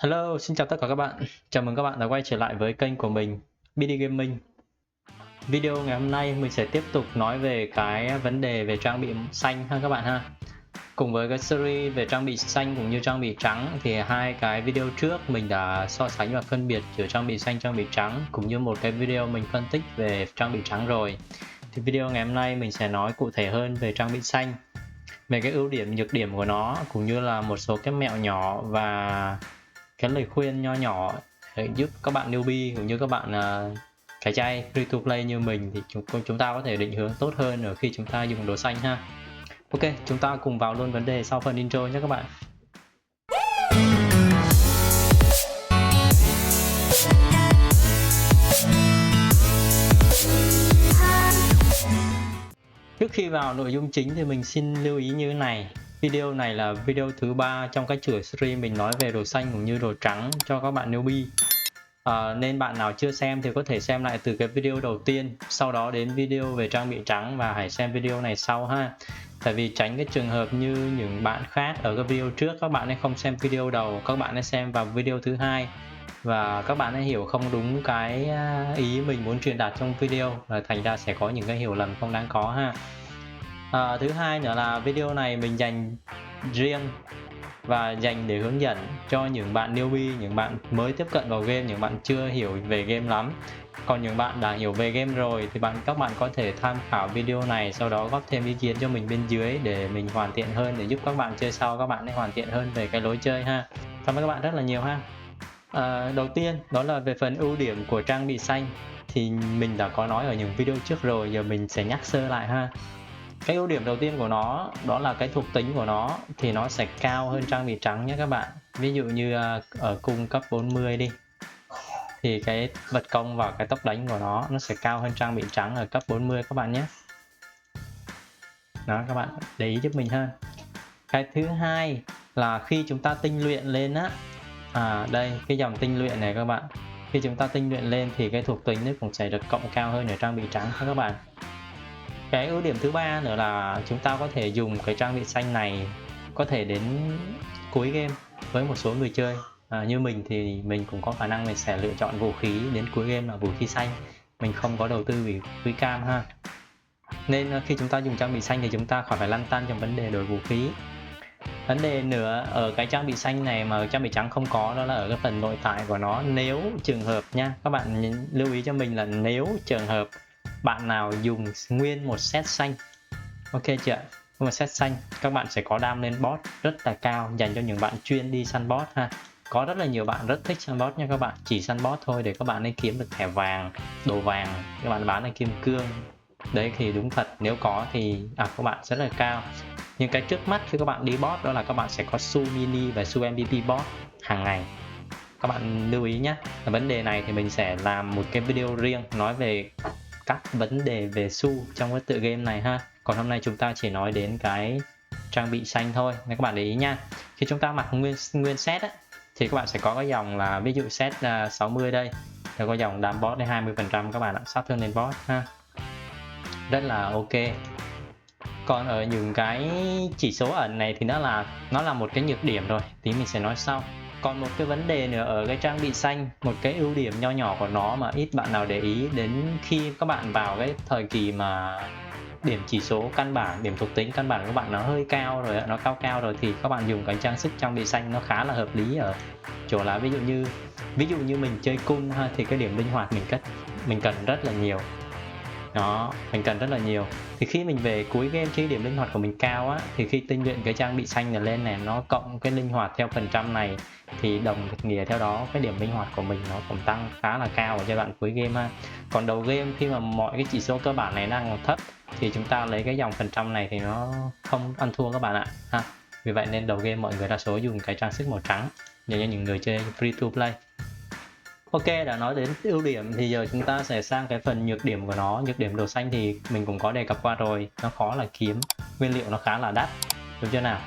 Hello, xin chào tất cả các bạn. Chào mừng các bạn đã quay trở lại với kênh của mình, BD Gaming. Video ngày hôm nay mình sẽ tiếp tục nói về cái vấn đề về trang bị xanh ha các bạn ha. Cùng với cái series về trang bị xanh cũng như trang bị trắng thì hai cái video trước mình đã so sánh và phân biệt giữa trang bị xanh, trang bị trắng cũng như một cái video mình phân tích về trang bị trắng rồi. Thì video ngày hôm nay mình sẽ nói cụ thể hơn về trang bị xanh, về cái ưu điểm, nhược điểm của nó cũng như là một số cái mẹo nhỏ và cái lời khuyên nho nhỏ để giúp các bạn newbie cũng như các bạn cái chay free to play như mình thì chúng ta có thể định hướng tốt hơn ở khi chúng ta dùng đồ xanh ha. Ok, chúng ta cùng vào luôn vấn đề sau phần intro nhé các bạn. Trước khi vào nội dung chính thì mình xin lưu ý như thế này. Video này là video thứ 3 trong cái chuỗi stream mình nói về đồ xanh cũng như đồ trắng cho các bạn newbie. Nên bạn nào chưa xem thì có thể xem lại từ cái video đầu tiên, sau đó đến video về trang bị trắng và hãy xem video này sau ha. Tại vì tránh cái trường hợp như những bạn khác ở cái video trước, các bạn ấy không xem video đầu, các bạn ấy xem vào video thứ hai và các bạn ấy hiểu không đúng cái ý mình muốn truyền đạt trong video, và thành ra sẽ có những cái hiểu lầm không đáng có ha. Thứ hai nữa là video này mình dành riêng và dành để hướng dẫn cho những bạn newbie, những bạn mới tiếp cận vào game, những bạn chưa hiểu về game lắm. Còn những bạn đã hiểu về game rồi thì các bạn có thể tham khảo video này, sau đó góp thêm ý kiến cho mình bên dưới để mình hoàn thiện hơn, để giúp các bạn chơi sau các bạn ấy hoàn thiện hơn về cái lối chơi ha. Cảm ơn các bạn rất là nhiều ha. Đầu tiên đó là về phần ưu điểm của trang bị xanh thì mình đã có nói ở những video trước rồi, giờ mình sẽ nhắc sơ lại ha. Cái ưu điểm đầu tiên của nó đó là cái thuộc tính của nó thì nó sẽ cao hơn trang bị trắng nhé các bạn. Ví dụ như ở cung cấp 40 đi thì cái vật công và cái tốc đánh của nó sẽ cao hơn trang bị trắng ở cấp 40 các bạn nhé. Đó, các bạn để ý giúp mình hơn. Cái thứ hai là khi chúng ta tinh luyện lên á, đây cái dòng tinh luyện này các bạn, khi chúng ta tinh luyện lên thì cái thuộc tính nó cũng sẽ được cộng cao hơn ở trang bị trắng các bạn. Cái ưu điểm thứ ba nữa là chúng ta có thể dùng cái trang bị xanh này có thể đến cuối game với một số người chơi. Như mình thì mình cũng có khả năng mình sẽ lựa chọn vũ khí đến cuối game là vũ khí xanh, mình không có đầu tư vì quý cam ha. Nên khi chúng ta dùng trang bị xanh thì chúng ta khỏi phải lăn tăn trong vấn đề đổi vũ khí. Vấn đề nữa ở cái trang bị xanh này mà trang bị trắng không có, đó là ở cái phần nội tại của nó. Nếu trường hợp nha, các bạn lưu ý cho mình là nếu trường hợp bạn nào dùng nguyên một set xanh, ok chưa, một set xanh, các bạn sẽ có đam lên boss rất là cao dành cho những bạn chuyên đi săn boss ha. Có rất là nhiều bạn rất thích săn boss nha các bạn, chỉ săn boss thôi để các bạn ấy kiếm được thẻ vàng, đồ vàng, các bạn bán được kim cương. Đấy thì đúng thật, nếu có thì các bạn rất là cao. Nhưng cái trước mắt khi các bạn đi boss đó là các bạn sẽ có su mini và su MVP boss hàng ngày. Các bạn lưu ý nhé. Vấn đề này thì mình sẽ làm một cái video riêng nói về các vấn đề về su trong cái tựa game này ha. Còn hôm nay chúng ta chỉ nói đến cái trang bị xanh thôi nên các bạn để ý nha. Khi chúng ta mặc nguyên set á, thì các bạn sẽ có cái dòng là ví dụ set 60 đây, thì có dòng đam boss đến 20% các bạn ạ, sát thương lên boss ha, rất là ok. Còn ở những cái chỉ số ẩn này thì nó là một cái nhược điểm rồi, tí mình sẽ nói sau. Còn một cái vấn đề nữa ở cái trang bị xanh, một cái ưu điểm nho nhỏ của nó mà ít bạn nào để ý đến khi các bạn vào cái thời kỳ mà điểm chỉ số căn bản, điểm thuộc tính căn bản của các bạn nó hơi cao rồi, nó cao rồi thì các bạn dùng cái trang sức trang bị xanh nó khá là hợp lý ở chỗ là ví dụ như mình chơi cung ha, thì cái điểm linh hoạt mình cần rất là nhiều. Đó, mình cần rất là nhiều. Thì khi mình về cuối game khi điểm linh hoạt của mình cao á, thì khi tinh luyện cái trang bị xanh này lên này, nó cộng cái linh hoạt theo phần trăm này thì đồng nghĩa theo đó cái điểm linh hoạt của mình nó cũng tăng khá là cao ở giai đoạn cuối game ha. Còn đầu game khi mà mọi cái chỉ số cơ bản này đang thấp thì chúng ta lấy cái dòng phần trăm này thì nó không ăn thua các bạn ạ ha. Vì vậy nên đầu game mọi người đa số dùng cái trang sức màu trắng dành cho những người chơi free to play. Ok, đã nói đến ưu điểm thì giờ chúng ta sẽ sang cái phần nhược điểm của nó. Nhược điểm đồ xanh thì mình cũng có đề cập qua rồi, nó khó là kiếm, nguyên liệu nó khá là đắt, đúng chưa nào?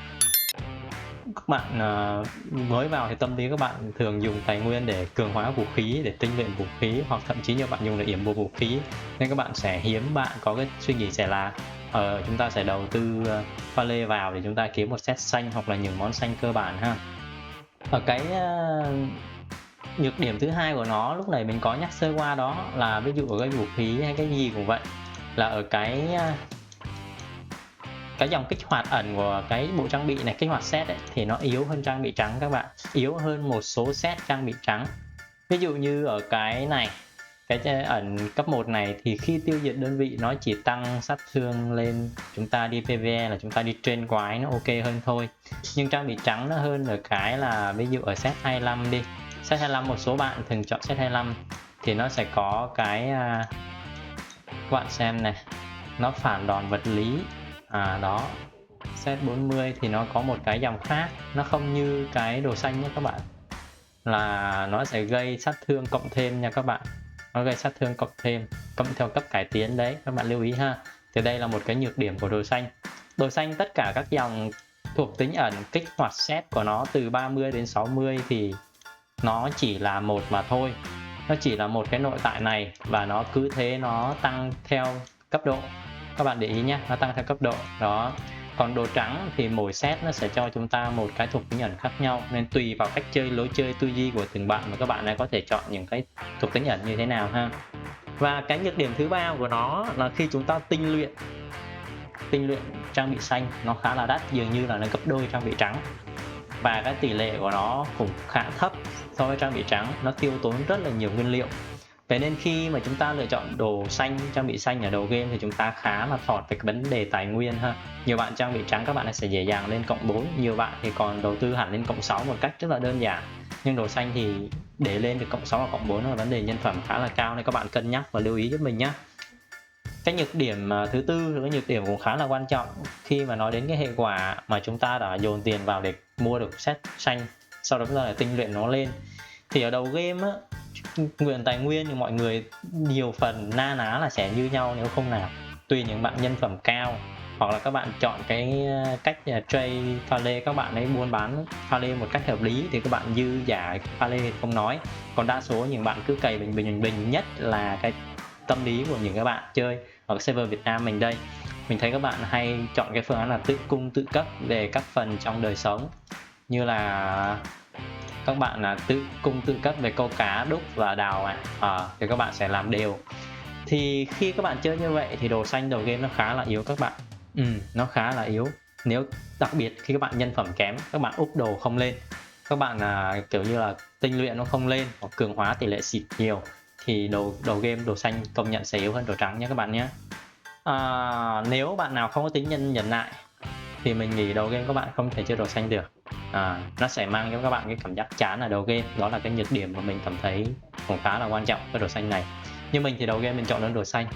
Các bạn mới vào thì tâm lý các bạn thường dùng tài nguyên để cường hóa vũ khí, để tinh luyện vũ khí, hoặc thậm chí nhiều bạn dùng để yểm bộ vũ khí, nên các bạn sẽ hiếm bạn có cái suy nghĩ sẽ là chúng ta sẽ đầu tư pha lê vào để chúng ta kiếm một set xanh hoặc là những món xanh cơ bản ha. Ở cái nhược điểm thứ hai của nó lúc này mình có nhắc sơ qua, đó là ví dụ ở cái vũ khí hay cái gì cũng vậy, là ở cái dòng kích hoạt ẩn của cái bộ trang bị này, kích hoạt set ấy, thì nó yếu hơn trang bị trắng các bạn, yếu hơn một số set trang bị trắng. Ví dụ như ở cái này, cái ẩn cấp 1 này thì khi tiêu diệt đơn vị nó chỉ tăng sát thương lên, chúng ta đi PvE là chúng ta đi trên quái nó ok hơn thôi. Nhưng trang bị trắng nó hơn ở cái là ví dụ ở set 25 đi, set 25 một số bạn thường chọn set 25 thì nó sẽ có cái các bạn xem này, nó phản đòn vật lý. Đó, set 40 thì nó có một cái dòng khác, nó không như cái đồ xanh nhé các bạn, là nó sẽ gây sát thương cộng thêm nha các bạn, nó gây sát thương cộng thêm, cộng theo cấp cải tiến đấy, các bạn lưu ý ha. Thì đây là một cái nhược điểm của đồ xanh. Đồ xanh tất cả các dòng thuộc tính ẩn kích hoạt set của nó từ 30 đến 60 thì nó chỉ là một mà thôi, nó chỉ là một cái nội tại này, và nó cứ thế nó tăng theo cấp độ, các bạn để ý nhé, nó tăng theo cấp độ đó. Còn đồ trắng thì mỗi set nó sẽ cho chúng ta một cái thuộc tính ẩn khác nhau, nên tùy vào cách chơi, lối chơi, tư duy của từng bạn mà các bạn ấy có thể chọn những cái thuộc tính ẩn như thế nào ha. Và cái nhược điểm thứ ba của nó là khi chúng ta tinh luyện trang bị xanh nó khá là đắt, dường như là nó gấp đôi trang bị trắng, và cái tỷ lệ của nó cũng khá thấp so với trang bị trắng, nó tiêu tốn rất là nhiều nguyên liệu. Vậy nên khi mà chúng ta lựa chọn đồ xanh, trang bị xanh ở đầu game thì chúng ta khá là thọt về cái vấn đề tài nguyên ha. Nhiều bạn trang bị trắng các bạn sẽ dễ dàng lên cộng 4, nhiều bạn thì còn đầu tư hẳn lên cộng 6 một cách rất là đơn giản. Nhưng đồ xanh thì để lên được cộng 6 và cộng 4 là vấn đề nhân phẩm khá là cao, nên các bạn cân nhắc và lưu ý giúp mình nhé. Cái nhược điểm thứ tư, cái nhược điểm cũng khá là quan trọng khi mà nói đến cái hệ quả mà chúng ta đã dồn tiền vào để mua được set xanh, sau đó là tinh luyện nó lên. Thì ở đầu game á, nguyện tài nguyên thì mọi người nhiều phần na ná là sẽ như nhau nếu không nào. Tùy những bạn nhân phẩm cao hoặc là các bạn chọn cái cách trade pha lê, các bạn ấy buôn bán pha lê một cách hợp lý thì các bạn dư giả pha lê không nói. Còn đa số những bạn cứ cày bình, nhất là cái tâm lý của những các bạn chơi ở server Việt Nam mình đây. Mình thấy các bạn hay chọn cái phương án là tự cung tự cấp về các phần trong đời sống, như là các bạn là tự cung tự cấp về câu cá, đúc và đào thì các bạn sẽ làm đều. Thì khi các bạn chơi như vậy thì đồ xanh đầu game nó khá là yếu các bạn. Nó khá là yếu. Nếu đặc biệt khi các bạn nhân phẩm kém, các bạn úp đồ không lên, các bạn kiểu như là tinh luyện nó không lên hoặc cường hóa tỷ lệ xịt nhiều, thì đầu game đồ xanh công nhận sẽ yếu hơn đồ trắng nhé các bạn nhé. Nếu bạn nào không có tính nhẫn nại thì mình nghĩ đầu game các bạn không thể chơi đồ xanh được. Nó sẽ mang cho các bạn cái cảm giác chán ở đầu game, đó là cái nhược điểm mà mình cảm thấy cũng khá là quan trọng với đồ xanh này. Nhưng mình thì đầu game mình chọn đến đồ xanh,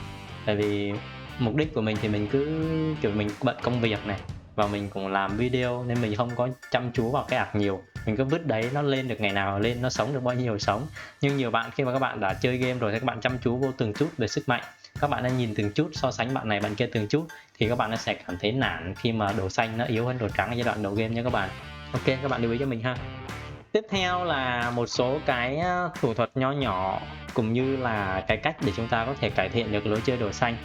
tại vì mục đích của mình thì mình cứ kiểu mình bận công việc này và mình cũng làm video nên mình không có chăm chú vào cái ạc nhiều, mình cứ vứt đấy, nó lên được ngày nào lên, nó sống được bao nhiêu sống. Nhưng nhiều bạn khi mà các bạn đã chơi game rồi thì các bạn chăm chú vô từng chút về sức mạnh, các bạn đã nhìn từng chút, so sánh bạn này bạn kia từng chút, thì các bạn sẽ cảm thấy nản khi mà đồ xanh nó yếu hơn đồ trắng ở giai đoạn đầu game nha các bạn. Ok, các bạn lưu ý cho mình ha. Tiếp theo là một số cái thủ thuật nho nhỏ cũng như là cái cách để chúng ta có thể cải thiện được lối chơi đồ xanh.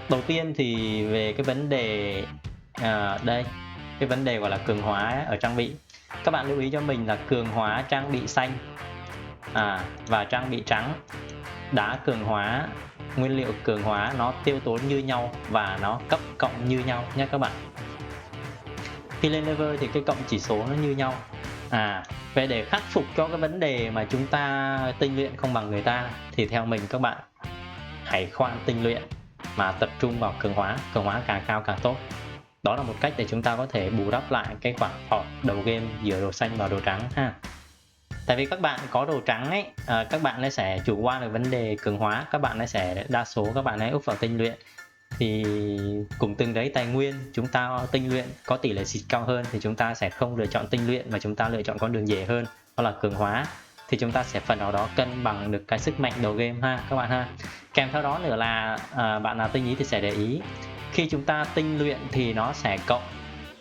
Đầu tiên thì về cái vấn đề đây, cái vấn đề gọi là cường hóa ở trang bị. Các bạn lưu ý cho mình là cường hóa trang bị xanh và trang bị trắng, đá cường hóa, nguyên liệu cường hóa nó tiêu tốn như nhau và nó cấp cộng như nhau nhé các bạn. Khi lên level thì cái cộng chỉ số nó như nhau. Về để khắc phục cho cái vấn đề mà chúng ta tinh luyện không bằng người ta thì theo mình các bạn hãy khoan tinh luyện mà tập trung vào cường hóa càng cao càng tốt. Đó là một cách để chúng ta có thể bù đắp lại cái khoảng thọt đầu game giữa đồ xanh và đồ trắng ha. Tại vì các bạn có đồ trắng ấy, các bạn ấy sẽ chủ quan về vấn đề cường hóa, các bạn ấy sẽ đa số các bạn ấy úp vào tinh luyện. Thì cùng từng đấy tài nguyên chúng ta tinh luyện có tỷ lệ xịt cao hơn thì chúng ta sẽ không lựa chọn tinh luyện mà chúng ta lựa chọn con đường dễ hơn, đó là cường hóa, thì chúng ta sẽ phần nào đó cân bằng được cái sức mạnh đầu game ha các bạn ha. Kèm theo đó nữa là bạn nào tinh ý thì sẽ để ý khi chúng ta tinh luyện thì nó sẽ cộng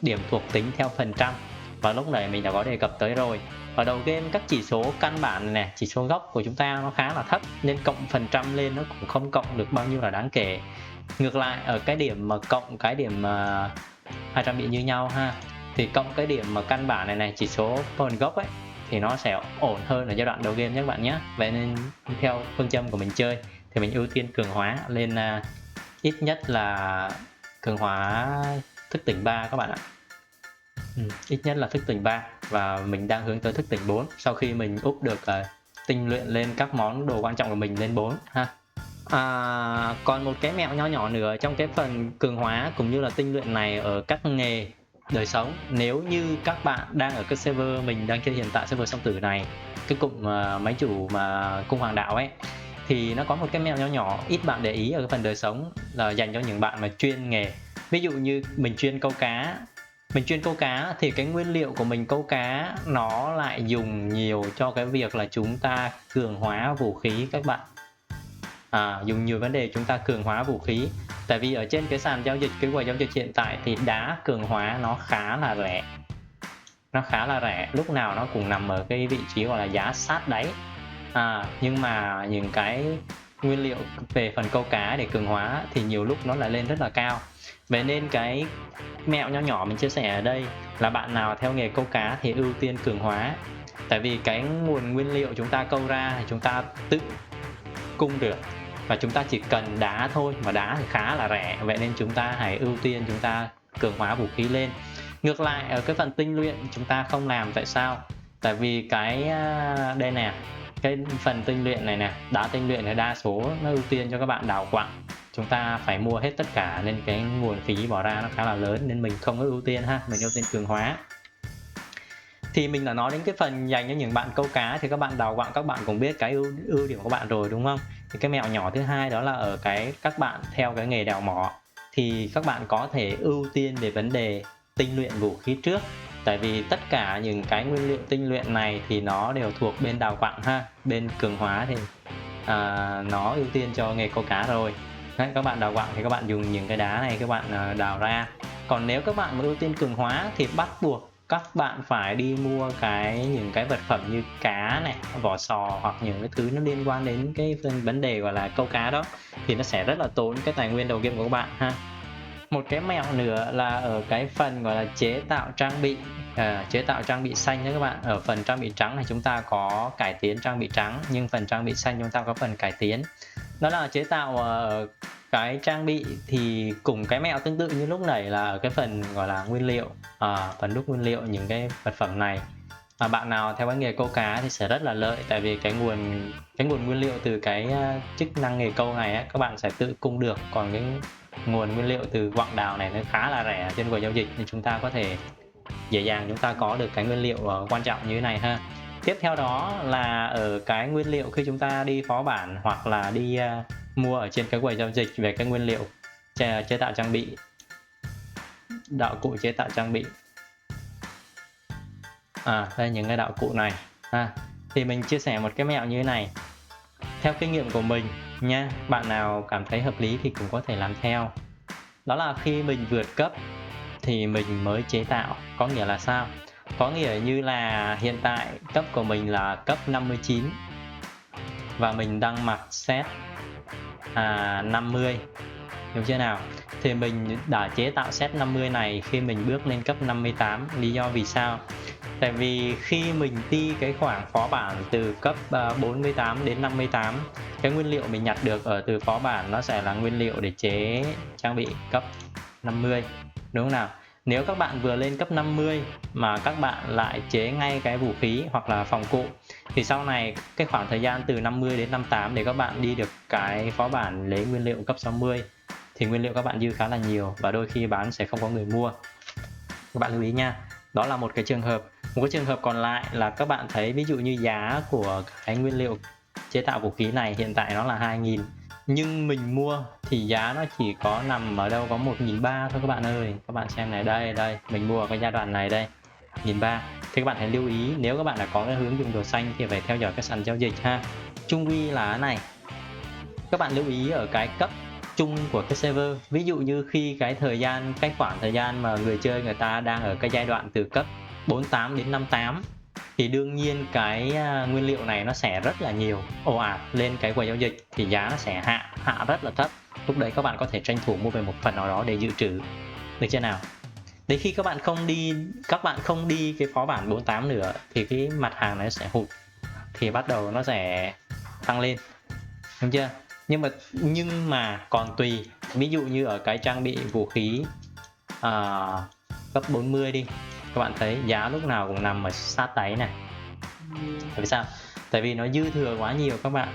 điểm thuộc tính theo phần trăm, và lúc này mình đã có đề cập tới rồi. Ở đầu game các chỉ số căn bản này, chỉ số gốc của chúng ta nó khá là thấp nên cộng phần trăm lên nó cũng không cộng được bao nhiêu là đáng kể. Ngược lại ở cái điểm mà cộng cái điểm hai trang bị như nhau ha, thì cộng cái điểm mà căn bản này, chỉ số phần gốc ấy, thì nó sẽ ổn hơn ở giai đoạn đầu game nhé các bạn nhé. Vậy nên theo phương châm của mình chơi thì mình ưu tiên cường hóa lên ít nhất là cường hóa thức tỉnh 3 các bạn ạ. Ít nhất là thức tỉnh 3 và mình đang hướng tới thức tỉnh 4 sau khi mình úp được tinh luyện lên các món đồ quan trọng của mình lên 4 ha. Còn một cái mẹo nho nhỏ nữa trong cái phần cường hóa cũng như là tinh luyện này ở các nghề đời sống, nếu như các bạn đang ở cái server mình đang chơi hiện tại, server song tử này, cái cụm máy chủ mà cung hoàng đạo ấy, thì nó có một cái mẹo nho nhỏ ít bạn để ý ở cái phần đời sống là dành cho những bạn mà chuyên nghề. Ví dụ như mình chuyên câu cá, thì cái nguyên liệu của mình câu cá nó lại dùng nhiều cho cái việc là chúng ta cường hóa vũ khí các bạn. Dùng nhiều vấn đề chúng ta cường hóa vũ khí. Tại vì ở trên cái sàn giao dịch, cái quầy giao dịch hiện tại thì đá cường hóa nó khá là rẻ. Lúc nào nó cũng nằm ở cái vị trí gọi là giá sát đáy. Nhưng mà những cái nguyên liệu về phần câu cá để cường hóa thì nhiều lúc nó lại lên rất là cao. Vậy nên cái mẹo nho nhỏ mình chia sẻ ở đây là bạn nào theo nghề câu cá thì ưu tiên cường hóa. Tại vì cái nguồn nguyên liệu chúng ta câu ra thì chúng ta tự cung được, và chúng ta chỉ cần đá thôi, mà đá thì khá là rẻ. Vậy nên chúng ta hãy ưu tiên chúng ta cường hóa vũ khí lên. Ngược lại ở cái phần tinh luyện chúng ta không làm. Tại sao? Tại vì cái đây nè, cái phần tinh luyện này nè, đá tinh luyện là đa số nó ưu tiên cho các bạn đào quặng. Chúng ta phải mua hết tất cả nên cái nguồn phí bỏ ra nó khá là lớn, nên mình không có ưu tiên ha, mình ưu tiên cường hóa. Thì mình đã nói đến cái phần dành cho những bạn câu cá, thì các bạn đào quặng các bạn cũng biết cái ưu điểm của các bạn rồi đúng không? Thì cái mẹo nhỏ thứ hai đó là ở cái các bạn theo cái nghề đào mỏ thì các bạn có thể ưu tiên về vấn đề tinh luyện vũ khí trước. Tại vì tất cả những cái nguyên liệu tinh luyện này thì nó đều thuộc bên đào quặng ha. Bên cường hóa thì nó ưu tiên cho nghề câu cá rồi. Đấy, các bạn đào quặng thì các bạn dùng những cái đá này các bạn đào ra. Còn nếu các bạn muốn ưu tiên cường hóa thì bắt buộc các bạn phải đi mua những cái vật phẩm như cá này, vỏ sò hoặc những cái thứ nó liên quan đến cái vấn đề gọi là câu cá đó, thì nó sẽ rất là tốn cái tài nguyên đầu game của các bạn ha. Một cái mẹo nữa là ở cái phần gọi là chế tạo trang bị, chế tạo trang bị xanh nhé các bạn. Ở phần trang bị trắng thì chúng ta có cải tiến trang bị trắng, nhưng phần trang bị xanh chúng ta có phần cải tiến. Đó là chế tạo cái trang bị thì cùng cái mẹo tương tự như lúc nãy là ở cái phần gọi là nguyên liệu, phần đúc nguyên liệu những cái vật phẩm này. Bạn nào theo cái nghề câu cá thì sẽ rất là lợi, tại vì cái nguồn nguyên liệu từ cái chức năng nghề câu này á, các bạn sẽ tự cung được. Còn cái nguồn nguyên liệu từ quặng đào này nó khá là rẻ trên quầy giao dịch, nên chúng ta có thể dễ dàng chúng ta có được cái nguyên liệu quan trọng như thế này ha. Tiếp theo đó là ở cái nguyên liệu khi chúng ta đi phó bản hoặc là đi mua ở trên cái quầy giao dịch về cái nguyên liệu chế tạo trang bị, đạo cụ chế tạo trang bị. Đây những cái đạo cụ này thì mình chia sẻ một cái mẹo như thế này theo kinh nghiệm của mình nha. Bạn nào cảm thấy hợp lý thì cũng có thể làm theo. Đó là khi mình vượt cấp thì mình mới chế tạo. Có nghĩa là sao? Có nghĩa như là hiện tại cấp của mình là cấp 59 và mình đang mặc set 50, đúng chưa nào? Thì mình đã chế tạo set 50 này khi mình bước lên cấp 58. Lý do vì sao? Tại vì khi mình đi cái khoảng phó bản từ cấp 48 đến 58, cái nguyên liệu mình nhặt được ở từ phó bản nó sẽ là nguyên liệu để chế trang bị cấp 50, đúng không nào? Nếu các bạn vừa lên cấp 50 mà các bạn lại chế ngay cái vũ khí hoặc là phòng cụ thì sau này cái khoảng thời gian từ 50 đến 58 để các bạn đi được cái phó bản lấy nguyên liệu cấp 60 thì nguyên liệu các bạn dư khá là nhiều và đôi khi bán sẽ không có người mua. Các bạn lưu ý nha. Đó là một cái trường hợp. Một cái trường hợp còn lại là các bạn thấy ví dụ như giá của cái nguyên liệu chế tạo vũ khí này hiện tại nó là 2.000, nhưng mình mua thì giá nó chỉ có nằm ở đâu có 1.300 thôi các bạn ơi. Các bạn xem này, đây mình mua ở cái giai đoạn này đây, 1.300. Thì các bạn hãy lưu ý, nếu các bạn đã có cái hướng dùng đồ xanh thì phải theo dõi cái sàn giao dịch ha. Chung quy là cái này, các bạn lưu ý ở cái cấp chung của cái server. Ví dụ như khi cái khoảng thời gian mà người chơi người ta đang ở cái giai đoạn từ cấp 48 đến 58 thì đương nhiên cái nguyên liệu này nó sẽ rất là nhiều ồ ạt lên cái quầy giao dịch thì giá nó sẽ hạ rất là thấp. Lúc đấy các bạn có thể tranh thủ mua về một phần nào đó để dự trữ, được chưa nào? Đến khi các bạn không đi cái phó bản 48 nữa thì cái mặt hàng này sẽ hụt, thì bắt đầu nó sẽ tăng lên, đúng chưa? Nhưng mà còn tùy, ví dụ như ở cái trang bị vũ khí cấp 40 đi, các bạn thấy giá lúc nào cũng nằm ở sát đáy này. Tại vì sao? Tại vì nó dư thừa quá nhiều các bạn,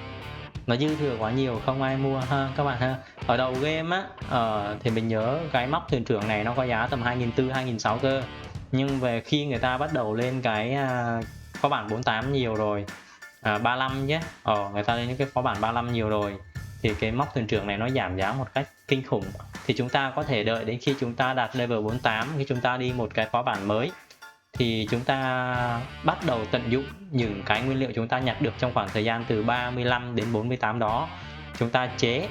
nó dư thừa quá nhiều, không ai mua ha các bạn ha. Ở đầu game á, thì mình nhớ cái móc thuyền trưởng này nó có giá tầm 2.400 2.600 cơ, nhưng về khi người ta bắt đầu lên cái phó bản 48 nhiều rồi, 35 nhé, người ta lên những cái phó bản 35 nhiều rồi, thì cái móc thuyền trưởng này nó giảm giá một cách kinh khủng. Thì chúng ta có thể đợi đến khi chúng ta đạt level 48, khi chúng ta đi một cái phó bản mới, thì chúng ta bắt đầu tận dụng những cái nguyên liệu chúng ta nhặt được trong khoảng thời gian từ 35 đến 48 đó. Chúng ta chế,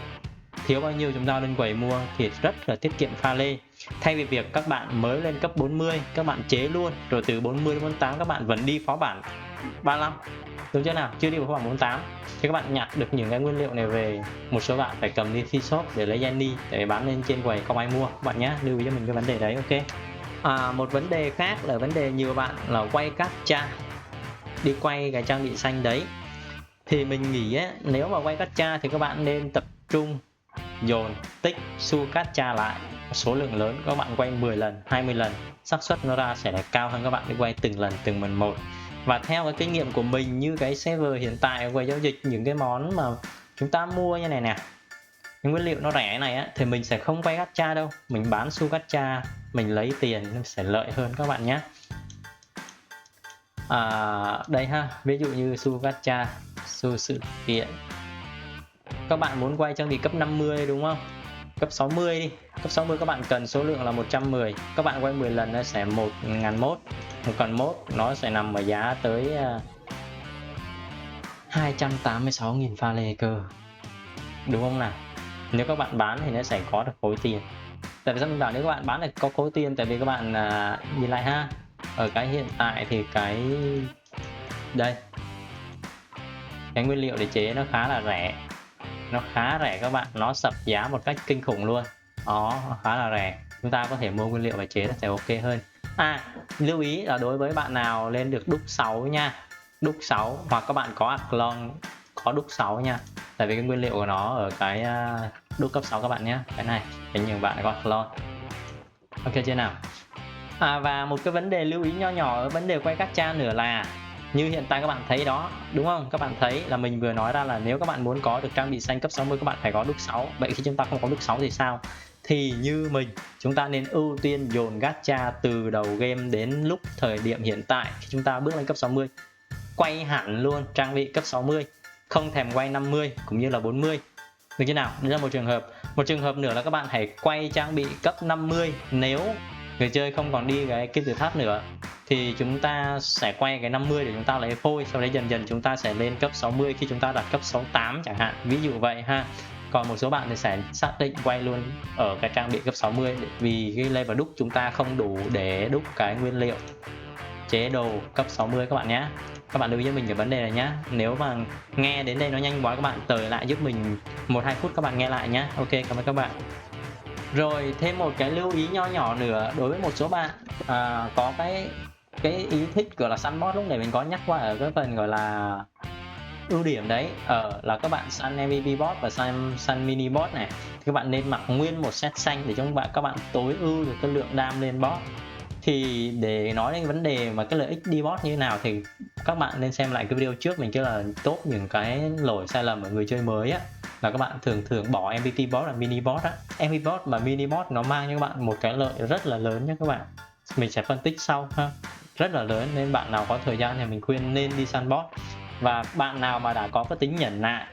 thiếu bao nhiêu chúng ta lên quầy mua thì rất là tiết kiệm pha lê. Thay vì việc các bạn mới lên cấp 40 các bạn chế luôn, rồi từ 40 đến 48 các bạn vẫn đi phó bản 35, đúng chưa nào, chưa đi vào phó bản 48 thì các bạn nhặt được những cái nguyên liệu này về, một số bạn phải cầm đi thi shop để lấy Jenny để bán lên trên quầy, không ai mua các bạn nhé, lưu ý cho mình cái vấn đề đấy. Ok. Một vấn đề khác là vấn đề nhiều bạn là quay gacha, đi quay cái trang bị xanh đấy, thì mình nghĩ á, nếu mà quay gacha thì các bạn nên tập trung dồn tích su gacha lại số lượng lớn, các bạn quay 10 lần 20 lần, xác suất nó ra sẽ là cao hơn các bạn đi quay từng lần từng lần một. Và theo cái kinh nghiệm của mình, như cái server hiện tại quầy giao dịch, những cái món mà chúng ta mua như này nè, những nguyên liệu nó rẻ này á, thì mình sẽ không quay gacha đâu, mình bán su gacha, mình lấy tiền nó sẽ lợi hơn các bạn nhé. Đây ha, ví dụ như su gacha, su sự kiện, các bạn muốn quay trang bị cấp 50 đúng không, cấp 60 đi, cấp 60 các bạn cần số lượng là 110, các bạn quay 10 lần nó sẽ 1.001, một cần mốt nó sẽ nằm ở giá tới 286.000 pha lê cơ, đúng không nào? Nếu các bạn bán thì nó sẽ có được khối tiền. Tại vì sao mình bảo nếu các bạn bán thì có khối tiền? Tại vì các bạn nhìn lại ha, ở cái hiện tại thì cái đây, cái nguyên liệu để chế nó khá là rẻ, nó khá rẻ các bạn, nó sập giá một cách kinh khủng luôn, nó khá là rẻ, chúng ta có thể mua nguyên liệu và chế nó sẽ ok hơn. Lưu ý là đối với bạn nào lên được đúc 6 nha, đúc 6 hoặc các bạn có Athlon có đúc 6 nha, tại vì cái nguyên liệu của nó ở cái đúc cấp 6 các bạn nhé, cái này cái nhiều bạn có Athlon. Ok chưa nào? Và một cái vấn đề lưu ý nho nhỏ ở vấn đề quay gacha nữa là như hiện tại các bạn thấy đó, đúng không? Các bạn thấy là mình vừa nói ra là nếu các bạn muốn có được trang bị xanh cấp 60 các bạn phải có đúc 6. Vậy khi chúng ta không có đúc 6 thì sao? Thì như mình, chúng ta nên ưu tiên dồn gacha từ đầu game đến lúc thời điểm hiện tại, khi chúng ta bước lên cấp 60, quay hẳn luôn trang bị cấp 60, không thèm quay 50 cũng như là 40. Được chưa nào? Đây là một trường hợp. Một trường hợp nữa là các bạn hãy quay trang bị cấp 50 nếu người chơi không còn đi cái kim tự tháp nữa, thì chúng ta sẽ quay cái 50 để chúng ta lấy phôi, sau đấy dần dần chúng ta sẽ lên cấp 60 khi chúng ta đạt cấp 68 chẳng hạn, ví dụ vậy ha. Còn một số bạn thì sẽ xác định quay luôn ở cái trang bị cấp 60 vì cái level đúc chúng ta không đủ để đúc cái nguyên liệu chế đồ cấp 60 các bạn nhé. Các bạn lưu ý cho mình cái vấn đề này nhé. Nếu mà nghe đến đây nó nhanh quá các bạn tời lại giúp mình 1-2 phút các bạn nghe lại nhé. Ok, cảm ơn các bạn. Rồi thêm một cái lưu ý nho nhỏ nữa đối với một số bạn có cái ý thích gọi là săn bot, lúc này mình có nhắc qua ở cái phần gọi là ưu điểm đấy, là các bạn săn MVP bot và săn mini bot này, thì các bạn nên mặc nguyên một set xanh để cho các bạn tối ưu được cái lượng đam lên bot. Thì để nói đến vấn đề mà cái lợi ích đi bot như thế nào thì các bạn nên xem lại cái video trước mình kêu là tốt những cái lỗi sai lầm ở người chơi mới á, là các bạn thường bỏ MVP bot và mini bot á. MVP bot và mini bot nó mang cho các bạn một cái lợi rất là lớn nhé các bạn, mình sẽ phân tích sau ha, rất là lớn, nên bạn nào có thời gian thì mình khuyên nên đi săn bot. Và bạn nào mà đã có cái tính nhẫn nại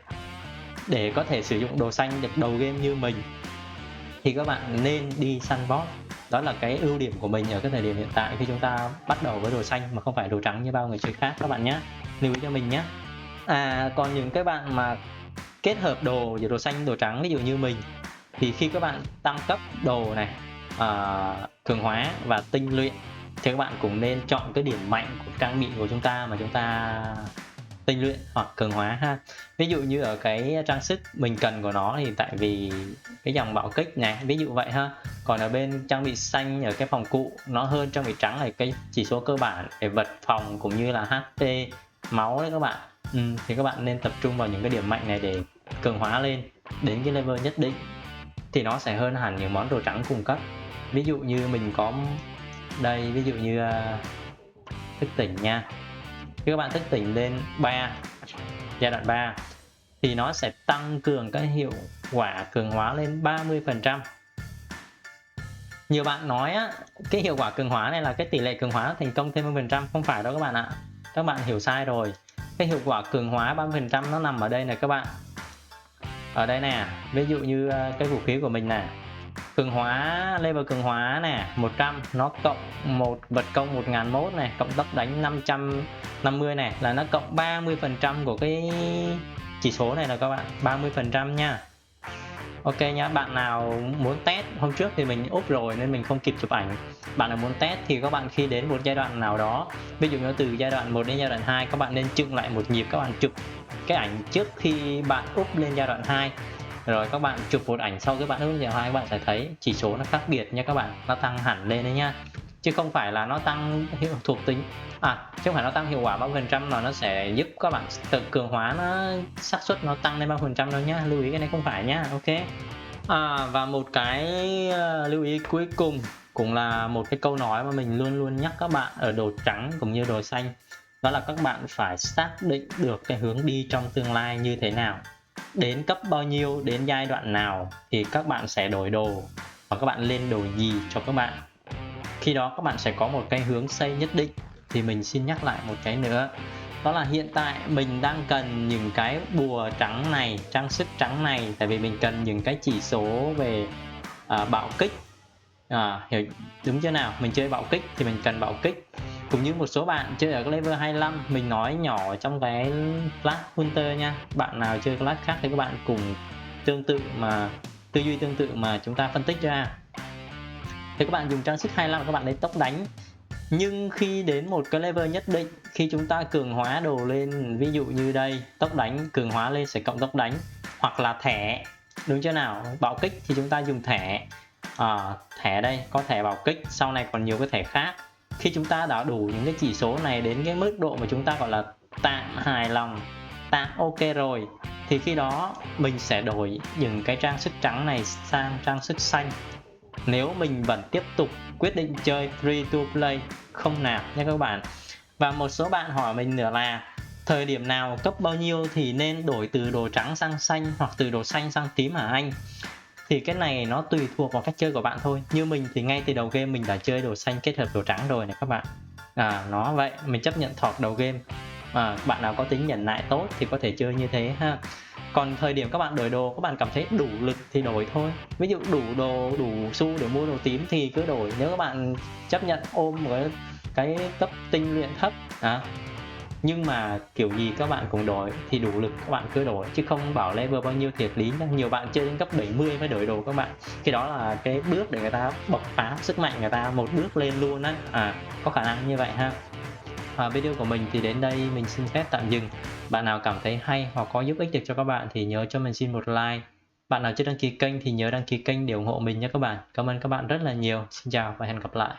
để có thể sử dụng đồ xanh được đầu game như mình thì các bạn nên đi săn bot. Đó là cái ưu điểm của mình ở cái thời điểm hiện tại khi chúng ta bắt đầu với đồ xanh mà không phải đồ trắng như bao người chơi khác các bạn nhé, lưu ý cho mình nhé. Còn những cái bạn mà kết hợp đồ giữa đồ xanh đồ trắng ví dụ như mình, thì khi các bạn tăng cấp đồ này, cường hóa và tinh luyện thì các bạn cũng nên chọn cái điểm mạnh của trang bị của chúng ta mà chúng ta tinh luyện hoặc cường hóa ha. Ví dụ như ở cái trang sức mình cần của nó thì tại vì cái dòng bạo kích này, ví dụ vậy ha. Còn ở bên trang bị xanh ở cái phòng cụ nó hơn trang bị trắng là cái chỉ số cơ bản về vật phòng cũng như là HP, máu đấy các bạn. Thì các bạn nên tập trung vào những cái điểm mạnh này để cường hóa lên đến cái level nhất định thì nó sẽ hơn hẳn những món đồ trắng cung cấp. Ví dụ như mình có đây, ví dụ như thức tỉnh nha. Khi các bạn thức tỉnh lên 3, giai đoạn 3 thì nó sẽ tăng cường cái hiệu quả cường hóa lên 30%. Nhiều bạn nói á, cái hiệu quả cường hóa này là cái tỷ lệ cường hóa thành công thêm 10%, không phải đâu các bạn ạ. Các bạn hiểu sai rồi. Cái hiệu quả cường hóa 30% nó nằm ở đây này các bạn. Ở đây nè, ví dụ như cái vũ khí của mình nè. Cường hóa, level cường hóa nè, 100 nó cộng một vật công 1001 này, cộng tốc đánh 550 này là nó cộng 30% của cái chỉ số này là các bạn, 30% nha. Ok nhá, bạn nào muốn test, hôm trước thì mình úp rồi nên mình không kịp chụp ảnh. Bạn nào muốn test thì các bạn khi đến một giai đoạn nào đó, ví dụ như từ giai đoạn 1 đến giai đoạn 2, các bạn nên chững lại một nhịp, các bạn chụp cái ảnh trước khi bạn úp lên giai đoạn 2. Rồi các bạn chụp một ảnh sau cái bạn úp lên giai đoạn 2, các bạn sẽ thấy chỉ số nó khác biệt nha các bạn, nó tăng hẳn lên đấy nha. Chứ không phải là nó tăng thuộc tính chứ không phải nó tăng hiệu quả 30% mà nó sẽ giúp các bạn tự cường hóa, nó xác suất nó tăng lên 30% đâu nhá, lưu ý cái này không phải nhá. Ok. Và một cái lưu ý cuối cùng cũng là một cái câu nói mà mình luôn luôn nhắc các bạn ở đồ trắng cũng như đồ xanh, đó là các bạn phải xác định được cái hướng đi trong tương lai như thế nào, đến cấp bao nhiêu, đến giai đoạn nào thì các bạn sẽ đổi đồ và các bạn lên đồ gì cho các bạn. Khi đó các bạn sẽ có một cái hướng xây nhất định. Thì mình xin nhắc lại một cái nữa, đó là hiện tại mình đang cần những cái bùa trắng này, trang sức trắng này, tại vì mình cần những cái chỉ số về bạo kích. Hiểu đúng chưa nào? Mình chơi bạo kích thì mình cần bạo kích. Cũng như một số bạn chơi ở cái level 25, mình nói nhỏ trong cái class Hunter nha. Bạn nào chơi class khác thì các bạn cùng tương tự mà tư duy tương tự mà chúng ta phân tích ra. Thì các bạn dùng trang sức 25 các bạn lấy tốc đánh. Nhưng khi đến một cái level nhất định, khi chúng ta cường hóa đồ lên, ví dụ như đây, tốc đánh cường hóa lên sẽ cộng tốc đánh, hoặc là thẻ, đúng chưa nào? Bạo kích thì chúng ta dùng thẻ. Thẻ đây có thẻ bạo kích, sau này còn nhiều cái thẻ khác. Khi chúng ta đã đủ những cái chỉ số này đến cái mức độ mà chúng ta gọi là tạm hài lòng, tạm ok rồi, thì khi đó mình sẽ đổi những cái trang sức trắng này sang trang sức xanh. Nếu mình vẫn tiếp tục quyết định chơi free to play không nạp nha các bạn. Và một số bạn hỏi mình nữa là thời điểm nào, cấp bao nhiêu thì nên đổi từ đồ trắng sang xanh hoặc từ đồ xanh sang tím hả anh? Thì cái này nó tùy thuộc vào cách chơi của bạn thôi. Như mình thì ngay từ đầu game mình đã chơi đồ xanh kết hợp đồ trắng rồi này các bạn. Nó vậy, mình chấp nhận thọt đầu game. Bạn nào có tính nhẫn nại tốt thì có thể chơi như thế ha. Còn thời điểm các bạn đổi đồ, các bạn cảm thấy đủ lực thì đổi thôi. Ví dụ đủ đồ, đủ xu để mua đồ tím thì cứ đổi. Nếu các bạn chấp nhận ôm một cái cấp tinh luyện thấp nhưng mà kiểu gì các bạn cũng đổi thì đủ lực các bạn cứ đổi, chứ không bảo level bao nhiêu thiệt lý. Nhiều bạn chơi đến cấp 70 mới đổi đồ các bạn. Cái đó là cái bước để người ta bộc phá sức mạnh người ta một bước lên luôn á. Có khả năng như vậy ha. Video của mình thì đến đây mình xin phép tạm dừng. Bạn nào cảm thấy hay hoặc có giúp ích được cho các bạn thì nhớ cho mình xin một like. Bạn nào chưa đăng ký kênh thì nhớ đăng ký kênh để ủng hộ mình nhé các bạn. Cảm ơn các bạn rất là nhiều. Xin chào và hẹn gặp lại.